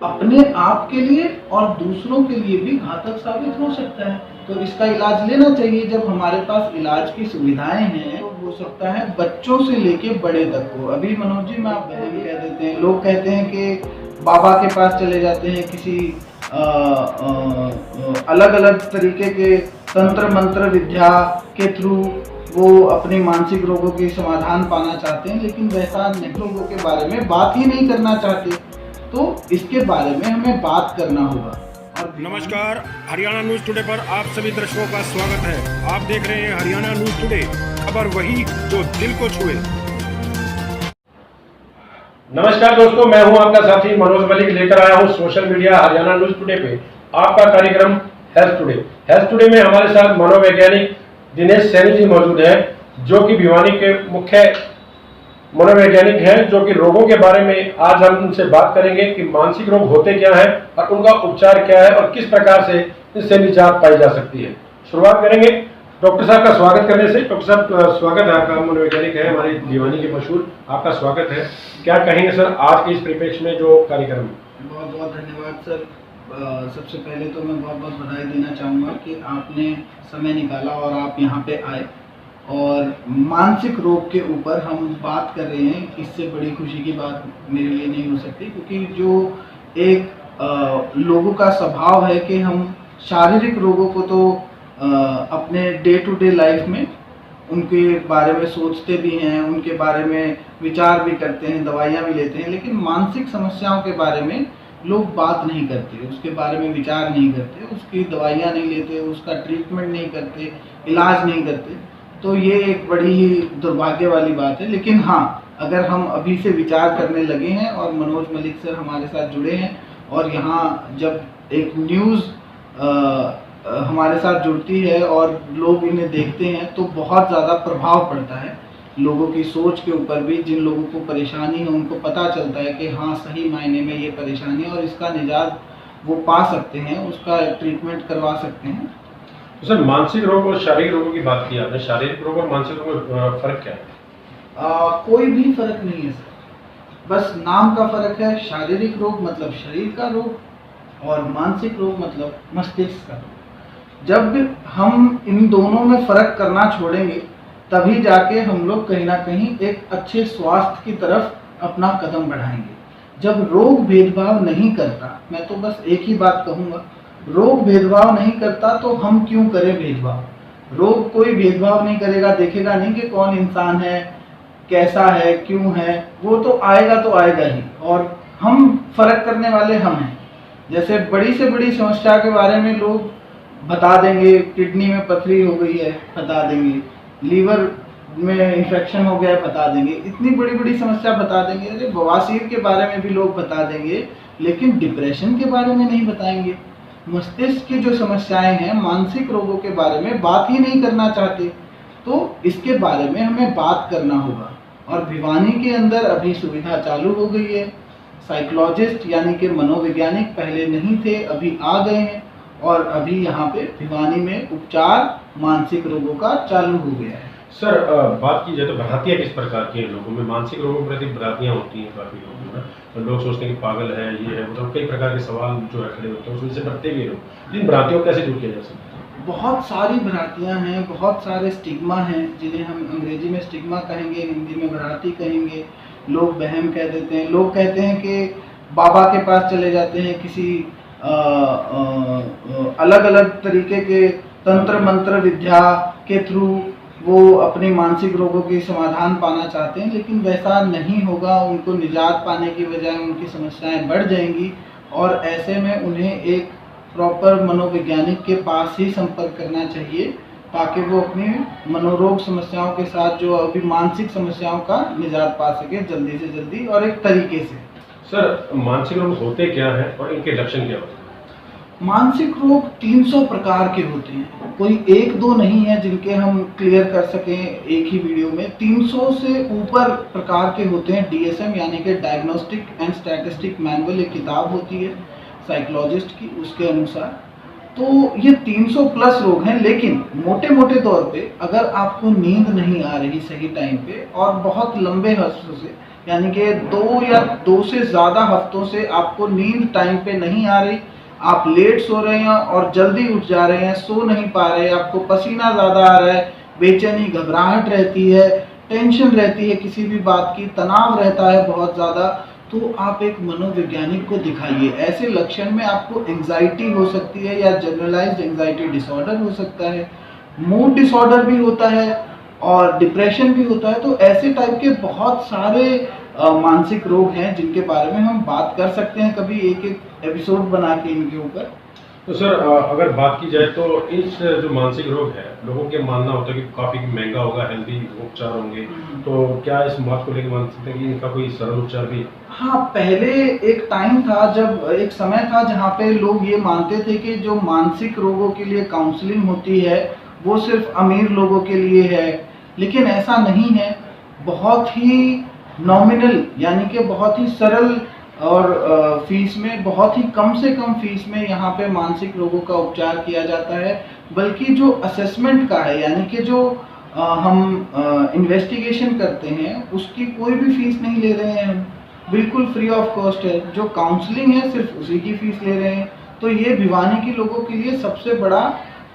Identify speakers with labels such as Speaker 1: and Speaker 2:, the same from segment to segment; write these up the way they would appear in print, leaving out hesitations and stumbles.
Speaker 1: अपने आप के लिए और दूसरों के लिए भी घातक साबित हो सकता है। तो इसका इलाज लेना चाहिए। जब हमारे पास इलाज की सुविधाएं हैं तो हो सकता है बच्चों से लेके बड़े तक को। अभी मनोज जी, मैं आप बहन कह देते हैं, लोग कहते हैं कि बाबा के पास चले जाते हैं, किसी अलग अलग तरीके के तंत्र मंत्र विद्या के थ्रू वो अपने मानसिक रोगों के समाधान पाना चाहते हैं, लेकिन वैसा नहीं, लोगों के बारे में बात ही नहीं करना चाहते। तो इसके बारे में हमें बात करना होगा।
Speaker 2: नमस्कार, हरियाणा न्यूज टुडे पर आप सभी दर्शकों का स्वागत है। आप देख रहे हैं हरियाणा न्यूज टुडे, खबर वही जो दिल को छुए।
Speaker 3: नमस्कार दोस्तों, मैं हूं आपका साथी मनोज मलिक, लेकर आया हूं social media Haryana news today पे आपका कार्यक्रम हेल्थ टुडे। हेल्थ टुडे में हमारे साथ मनोवैज्ञानिक दिनेश सैनी जी मौजूद हैं, जो कि भिवानी के मुख्य मनोवैज्ञानिक हैं, जो कि रोगों के बारे में आज हम उनसे बात करेंगे कि मानसिक रोग होते क्या हैं और उनका उपचार क्या है और किस प्रकार से इससे निजात पाई जा सकती है। शुरुआत करेंगे डॉक्टर साहब का स्वागत करने से। डॉक्टर साहब, स्वागत है आपका। मनोवैज्ञानिक है, हमारे भिवानी के मशहूर, आपका स्वागत है। क्या कहेंगे सर आज के इस परिप्रेक्ष्य में जो कार्यक्रम है?
Speaker 1: बहुत बहुत धन्यवाद सर। सबसे पहले तो मैं बहुत बहुत बधाई देना चाहूँगा कि आपने समय निकाला और आप यहाँ पे आए और मानसिक रोग के ऊपर हम बात कर रहे हैं। इससे बड़ी खुशी की बात मेरे लिए नहीं हो सकती, क्योंकि जो एक लोगों का स्वभाव है कि हम शारीरिक रोगों को तो अपने डे टू डे लाइफ में उनके बारे में सोचते भी हैं, उनके बारे में विचार भी करते हैं, दवाइयाँ भी लेते हैं, लेकिन मानसिक समस्याओं के बारे में लोग बात नहीं करते, उसके बारे में विचार नहीं करते, उसकी दवाइयाँ नहीं लेते, उसका ट्रीटमेंट नहीं करते, इलाज नहीं करते। तो ये एक बड़ी ही दुर्भाग्य वाली बात है। लेकिन हाँ, अगर हम अभी से विचार करने लगे हैं और मनोज मलिक सर हमारे साथ जुड़े हैं और यहाँ जब एक न्यूज़ हमारे साथ जुड़ती है और लोग इन्हें देखते हैं तो बहुत ज़्यादा प्रभाव पड़ता है लोगों की सोच के ऊपर भी। जिन लोगों को परेशानी है उनको पता चलता है कि हाँ, सही मायने में ये परेशानी है और इसका निजात वो पा सकते हैं, उसका ट्रीटमेंट करवा सकते हैं।
Speaker 3: तो सर, मानसिक रोग और शारीरिक रोगों की बात की आपने, शारीरिक रोग और मानसिक रोग में फर्क क्या है?
Speaker 1: कोई भी फर्क नहीं है सर, बस नाम का फर्क है। शारीरिक रोग मतलब शरीर का रोग और मानसिक रोग मतलब मस्तिष्क का रोग। जब हम इन दोनों में फर्क करना छोड़ेंगे तभी जाके हम लोग कहीं ना कहीं एक अच्छे स्वास्थ्य की तरफ अपना कदम बढ़ाएंगे। जब रोग भेदभाव नहीं करता, मैं तो बस एक ही बात कहूँगा, रोग भेदभाव नहीं करता तो हम क्यों करें भेदभाव। रोग कोई भेदभाव नहीं करेगा, देखेगा नहीं कि कौन इंसान है, कैसा है, क्यों है, वो तो आएगा ही। और हम फर्क करने वाले हम हैं। जैसे बड़ी से बड़ी समस्या के बारे में लोग बता देंगे, किडनी में पथरी हो गई है बता देंगे, लीवर में इन्फेक्शन हो गया है बता देंगे, इतनी बड़ी बड़ी समस्या बता देंगे। अरे बवासीर के बारे में भी लोग बता देंगे, लेकिन डिप्रेशन के बारे में नहीं बताएंगे। मस्तिष्क की जो समस्याएं हैं, मानसिक रोगों के बारे में बात ही नहीं करना चाहते। तो इसके बारे में हमें बात करना होगा। और भिवानी के अंदर अभी सुविधा चालू हो गई है। साइकोलॉजिस्ट यानी कि मनोवैज्ञानिक पहले नहीं थे, अभी आ गए हैं और अभी यहाँ पे भिवानी में उपचार मानसिक रोगों का चालू हो गया है।
Speaker 3: सर, बात की जाए तो भ्रांतियाँ किस प्रकार की हैं लोगों में? मानसिक रोगों के प्रति भ्रांतियाँ होती हैं काफ़ी लोगों में। तो लोग सोचते हैं कि पागल है, ये है, मतलब कई प्रकार के सवाल जो है खड़े होते हैं, उसमें से बचते भी लोग। इन भ्रांतियों को कैसे दूर किया जा सकता है?
Speaker 1: बहुत सारी भ्रांतियाँ हैं, बहुत सारे स्टिग्मा हैं, जिन्हें हम अंग्रेजी में स्टिग्मा कहेंगे, हिंदी में भ्रांति कहेंगे। लोग वहम कह देते हैं। लोग कहते हैं कि बाबा के पास चले जाते हैं, किसी अलग अलग तरीके के तंत्र मंत्र विद्या के थ्रू वो अपने मानसिक रोगों के समाधान पाना चाहते हैं, लेकिन वैसा नहीं होगा। उनको निजात पाने की बजाय उनकी समस्याएं बढ़ जाएंगी और ऐसे में उन्हें एक प्रॉपर मनोवैज्ञानिक के पास ही संपर्क करना चाहिए, ताकि वो अपनी मनोरोग समस्याओं के साथ जो अभी मानसिक समस्याओं का निजात पा सके जल्दी से जल्दी और एक तरीके से।
Speaker 3: सर, मानसिक रोग होते क्या हैं और इनके लक्षण क्या होते हैं?
Speaker 1: मानसिक रोग 300 प्रकार के होते हैं, कोई एक दो नहीं है जिनके हम क्लियर कर सकें एक ही वीडियो में। 300 से ऊपर प्रकार के होते हैं। DSM यानी कि डायग्नोस्टिक एंड स्टैटिस्टिक मैनुअल एक किताब होती है साइकोलॉजिस्ट की, उसके अनुसार तो ये 300 प्लस रोग हैं। लेकिन मोटे मोटे तौर पे अगर आपको नींद नहीं आ रही सही टाइम पे और बहुत लंबे अरसे से यानी कि 2 या 2 से ज़्यादा हफ्तों से आपको नींद टाइम पे नहीं आ रही, आप लेट सो रहे हैं और जल्दी उठ जा रहे हैं, सो नहीं पा रहे, आपको पसीना ज़्यादा आ रहा है, बेचैनी घबराहट रहती है, टेंशन रहती है किसी भी बात की, तनाव रहता है बहुत ज़्यादा, तो आप एक मनोवैज्ञानिक को दिखाइए। ऐसे लक्षण में आपको एंग्जाइटी हो सकती है या जनरलाइज्ड एंग्जाइटी डिसऑर्डर हो सकता है, मूड डिसऑर्डर भी होता है और डिप्रेशन भी होता है। तो ऐसे टाइप के बहुत सारे मानसिक रोग हैं जिनके बारे में हम बात कर सकते हैं कभी एक एक एपिसोड बना के इनके ऊपर।
Speaker 3: तो सर अगर बात की जाए तो इस जो मानसिक रोग है, लोगों के मानना होता है कि काफ़ी महंगा होगा, हेल्दी उपचार होंगे, तो क्या इस बात को लेकर मान सकते हैं कि इनका कोई सरल उपचार भी है?
Speaker 1: हाँ, पहले एक टाइम था, जब एक समय था जहाँ पे लोग ये मानते थे कि जो मानसिक रोगों के लिए काउंसलिंग होती है वो सिर्फ अमीर लोगों के लिए है, लेकिन ऐसा नहीं है। बहुत ही नॉमिनल यानी कि बहुत ही सरल और फीस में, बहुत ही कम से कम फीस में यहाँ पे मानसिक रोगों का उपचार किया जाता है। बल्कि जो असेसमेंट का है, यानी कि जो हम इन्वेस्टिगेशन करते हैं, उसकी कोई भी फीस नहीं ले रहे हैं हम, बिल्कुल फ्री ऑफ कॉस्ट है। जो काउंसलिंग है सिर्फ उसी की फीस ले रहे हैं। तो ये भिवानी के लोगों के लिए सबसे बड़ा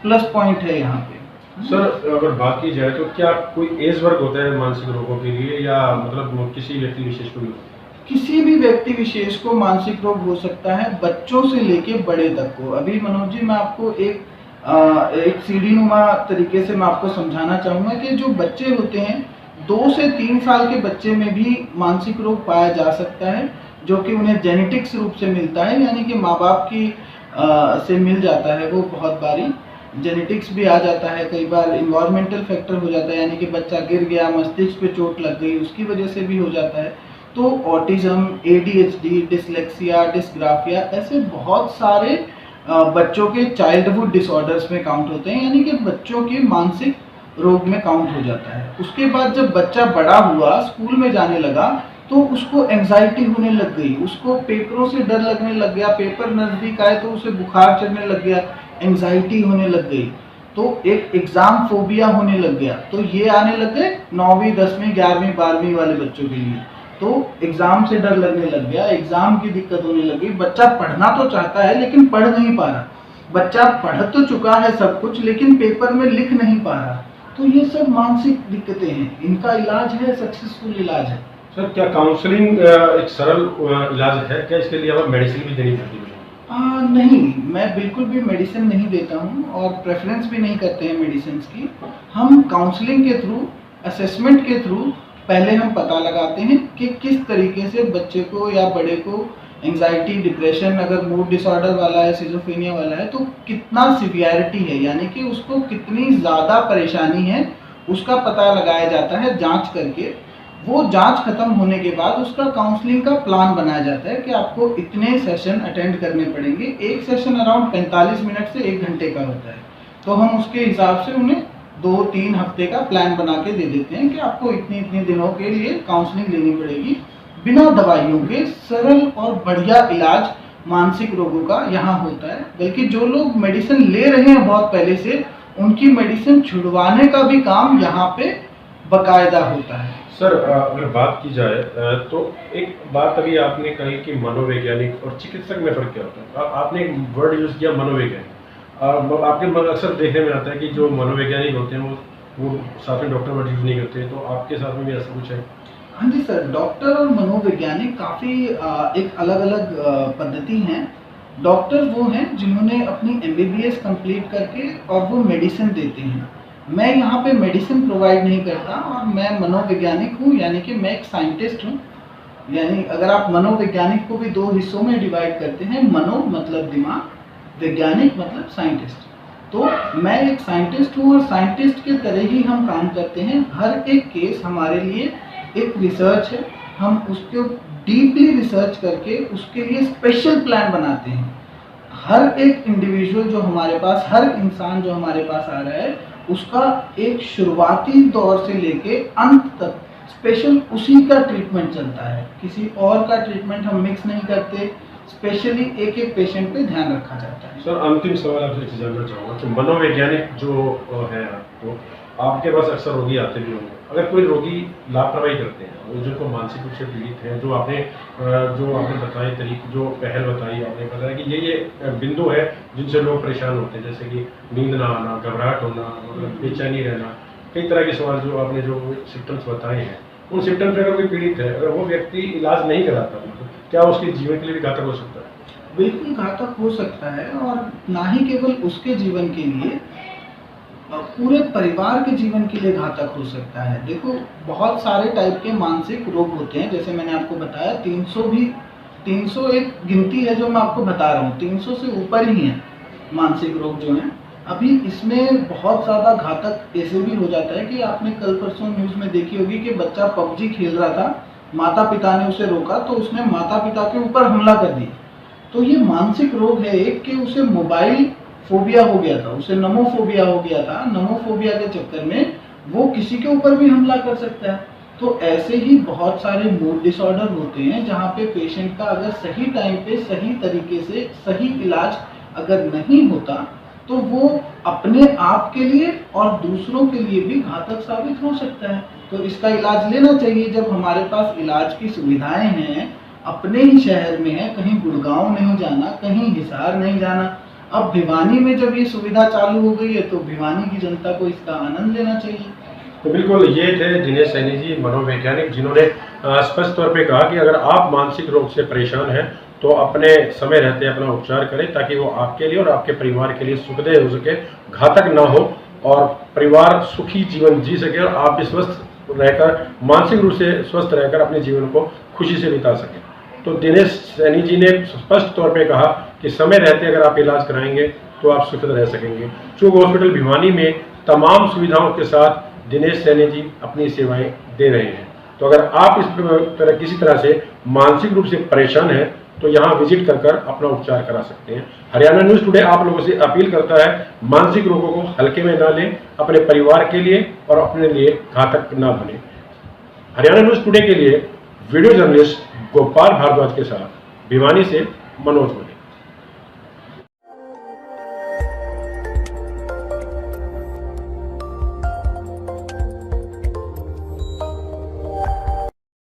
Speaker 1: प्लस पॉइंट है यहाँ पे।
Speaker 3: सर अगर बात की जाए तो क्या कोई एज वर्ग होता है मानसिक रोगों के लिए, या मतलब किसी व्यक्ति विशेष को भी होता है?
Speaker 1: किसी भी व्यक्ति विशेष को मानसिक रोग हो सकता है, बच्चों से लेके बड़े तक को। अभी मनोज जी, मैं आपको एक सीढ़ी नुमा तरीके से मैं आपको समझाना चाहूँगा कि जो बच्चे होते हैं 2 से 3 साल के बच्चे में भी मानसिक रोग पाया जा सकता है, जो कि उन्हें जेनेटिक्स रूप से मिलता है, यानी कि माँ बाप की से मिल जाता है। वो बहुत बारी जेनेटिक्स भी आ जाता है, कई बार इन्वायरमेंटल फैक्टर हो जाता है, यानी कि बच्चा गिर गया, मस्तिष्क पे चोट लग गई, उसकी वजह से भी हो जाता है। तो ऑटिज्म, ADHD, डिसलेक्सिया, डिस्ग्राफिया, ऐसे बहुत सारे बच्चों के चाइल्डहुड डिसऑर्डर्स में काउंट होते हैं, यानी कि बच्चों के मानसिक रोग में काउंट हो जाता है। उसके बाद जब बच्चा बड़ा हुआ, स्कूल में जाने लगा, तो उसको एंग्जाइटी होने लग गई, उसको पेपरों से डर लगने लग गया, पेपर नज़दीक आए तो उसे बुखार चढ़ने लग गया, एंग्जाइटी होने लग गई, तो एक एग्ज़ाम फोबिया होने लग गया। तो ये आने लग गए 9वीं, 10वीं, 11वीं, 12वीं वाले बच्चों के लिए। तो एग्ज़ाम से डर लगने लग गया, एग्ज़ाम की दिक्कत होने लगी। बच्चा पढ़ना तो चाहता है लेकिन पढ़ नहीं पा रहा, बच्चा पढ़ तो चुका है सब कुछ लेकिन पेपर में लिख नहीं पा रहा। तो ये सब मानसिक दिक्कतें हैं, इनका इलाज है, सक्सेसफुल इलाज है।
Speaker 3: सर क्या काउंसलिंग एक सरल इलाज है क्या? इसके लिए हमें मेडिसिन भी देनी पड़ती है?
Speaker 1: नहीं, मैं बिल्कुल भी मेडिसिन नहीं देता हूँ और प्रेफरेंस भी नहीं करते हैं मेडिसिन की। हम काउंसलिंग के थ्रू, असेसमेंट के थ्रू पहले हम पता लगाते हैं कि किस तरीके से बच्चे को या बड़े को एंग्जाइटी, डिप्रेशन, अगर मूड डिसऑर्डर वाला है, सिजोफ्रेनिया वाला है, तो कितना सिवियरिटी है, यानी कि उसको कितनी ज़्यादा परेशानी है, उसका पता लगाया जाता है जांच करके। वो जांच खत्म होने के बाद उसका काउंसलिंग का प्लान बनाया जाता है कि आपको इतने सेशन अटेंड करने पड़ेंगे। एक सेशन अराउंड 45 मिनट से 1 घंटे का होता है। तो हम उसके हिसाब से उन्हें 2-3 हफ्ते का प्लान बना के दे देते हैं कि आपको इतने दिनों के लिए काउंसलिंग लेनी पड़ेगी। बिना दवाइयों के सरल और बढ़िया इलाज मानसिक रोगों का यहाँ होता है। बल्कि जो लोग मेडिसिन ले रहे हैं बहुत पहले से, उनकी मेडिसिन छुड़वाने का भी काम यहाँ पे बाकायदा होता है।
Speaker 3: सर अगर बात की जाए तो एक बात अभी आपने कही कि मनोवैज्ञानिक और चिकित्सक में फ़र्क क्या होता है। आपने एक वर्ड यूज़ किया मनोवैज्ञानिक। आपके अक्सर देखने में आता है कि जो मनोवैज्ञानिक होते हैं वो साथ में डॉक्टर वर्ड यूज़ नहीं करते, तो आपके साथ में भी ऐसा कुछ है?
Speaker 1: हाँ जी सर, डॉक्टर और मनोवैज्ञानिक काफ़ी एक अलग अलग पद्धति हैं। डॉक्टर वो हैं जिन्होंने अपनी MBBS कंप्लीट करके और वो मेडिसिन देते हैं। मैं यहाँ पे मेडिसिन प्रोवाइड नहीं करता और मैं मनोवैज्ञानिक हूँ, यानी कि मैं एक साइंटिस्ट हूँ। यानी अगर आप मनोवैज्ञानिक को भी 2 हिस्सों में डिवाइड करते हैं, मनो मतलब दिमाग, वैज्ञानिक मतलब साइंटिस्ट। तो मैं एक साइंटिस्ट हूँ और साइंटिस्ट के तरह ही हम काम करते हैं। हर एक केस हमारे लिए एक रिसर्च है, हम उसको डीपली रिसर्च करके उसके लिए स्पेशल प्लान बनाते हैं। हर एक इंडिविजुअल जो हमारे पास, हर इंसान जो हमारे पास आ रहा है, उसका एक शुरुआती दौर से लेके अंत तक स्पेशल उसी का ट्रीटमेंट चलता है। किसी और का ट्रीटमेंट हम मिक्स नहीं करते, स्पेशली एक एक पेशेंट पे ध्यान रखा जाता है।
Speaker 3: सर अंतिम सवाल आपसे जानना चाहूँगा कि मनोवैज्ञानिक जो है, तो आपके पास अक्सर रोगी आते भी होंगे। अगर कोई रोगी लापरवाही करते हैं, वो जिनको मानसिक रूप से पीड़ित हैं, जो आपने बताए तरीके, जो पहल बताई, आपने बताया कि ये बिंदु है जिनसे लोग परेशान होते हैं, जैसे कि नींद ना आना, घबराहट होना, मतलब बेचैनी रहना, कई तरह के सवाल जो आपने जो सिम्टम्स बताए हैं, उन सिम्टम्स से अगर कोई पीड़ित है, अगर वो व्यक्ति इलाज नहीं कराता, तो क्या उसके जीवन के लिए भी घातक हो सकता है?
Speaker 1: बिल्कुल घातक हो सकता है, और ना ही केवल उसके जीवन के लिए, पूरे परिवार के जीवन के लिए घातक हो सकता है। देखो, बहुत सारे टाइप के मानसिक रोग होते हैं, जैसे मैंने आपको बताया 300 एक गिनती है जो मैं आपको बता रहा हूँ, 300 से ऊपर ही हैं मानसिक रोग जो हैं। अभी इसमें बहुत ज़्यादा घातक ऐसे भी हो जाता है कि आपने कल परसों न्यूज़ में देखी होगी कि बच्चा पबजी खेल रहा था, माता पिता ने उसे रोका तो उसने माता पिता के ऊपर हमला कर दिया। तो ये मानसिक रोग है एक, कि उसे मोबाइल फोबिया हो गया था, उसे नमोफोबिया हो गया था। नमोफोबिया के चक्कर में वो किसी के ऊपर भी हमला कर सकता है। तो ऐसे ही बहुत सारे मूड डिसऑर्डर होते हैं जहाँ पे पेशेंट का अगर सही टाइम पे सही तरीके से सही इलाज अगर नहीं होता तो वो अपने आप के लिए और दूसरों के लिए भी घातक साबित हो सकता है। तो इसका इलाज लेना चाहिए। जब हमारे पास इलाज की सुविधाएं हैं, अपने ही शहर में है, कहीं गुड़गांव नहीं जाना, कहीं हिसार नहीं जाना। अब भिवानी में जब ये सुविधा चालू हो गई है तो भिवानी की जनता को इसका आनंद लेना चाहिए।
Speaker 3: तो बिल्कुल, ये थे दिनेश सैनी जी, मनोवैज्ञानिक, जिन्होंने स्पष्ट तौर पे कहा कि अगर आप मानसिक रोग से परेशान हैं तो अपने समय रहते अपना उपचार करें, ताकि वो आपके लिए और आपके परिवार के लिए सुखदेय हो सके, घातक ना हो, और परिवार सुखी जीवन जी सके और आप भी स्वस्थ रहकर, मानसिक रूप से स्वस्थ रहकर अपने जीवन को खुशी से बिता सकें। तो दिनेश सैनी जी ने स्पष्ट तौर पे कहा कि समय रहते अगर आप इलाज कराएंगे तो आप सुखद रह सकेंगे। चुग हॉस्पिटल भिवानी में तमाम सुविधाओं के साथ दिनेश सैनी जी अपनी सेवाएं दे रहे हैं। तो अगर आप किसी तरह से मानसिक रूप से परेशान हैं तो यहाँ विजिट कर अपना उपचार करा सकते हैं। हरियाणा न्यूज़ टुडे आप लोगों से अपील करता है, मानसिक रोगों को हल्के में ना लें, अपने परिवार के लिए और अपने लिए घातक ना बने। हरियाणा न्यूज़ टुडे के लिए वीडियो जर्नलिस्ट गोपाल भारद्वाज के साथ भिवानी से मनोज।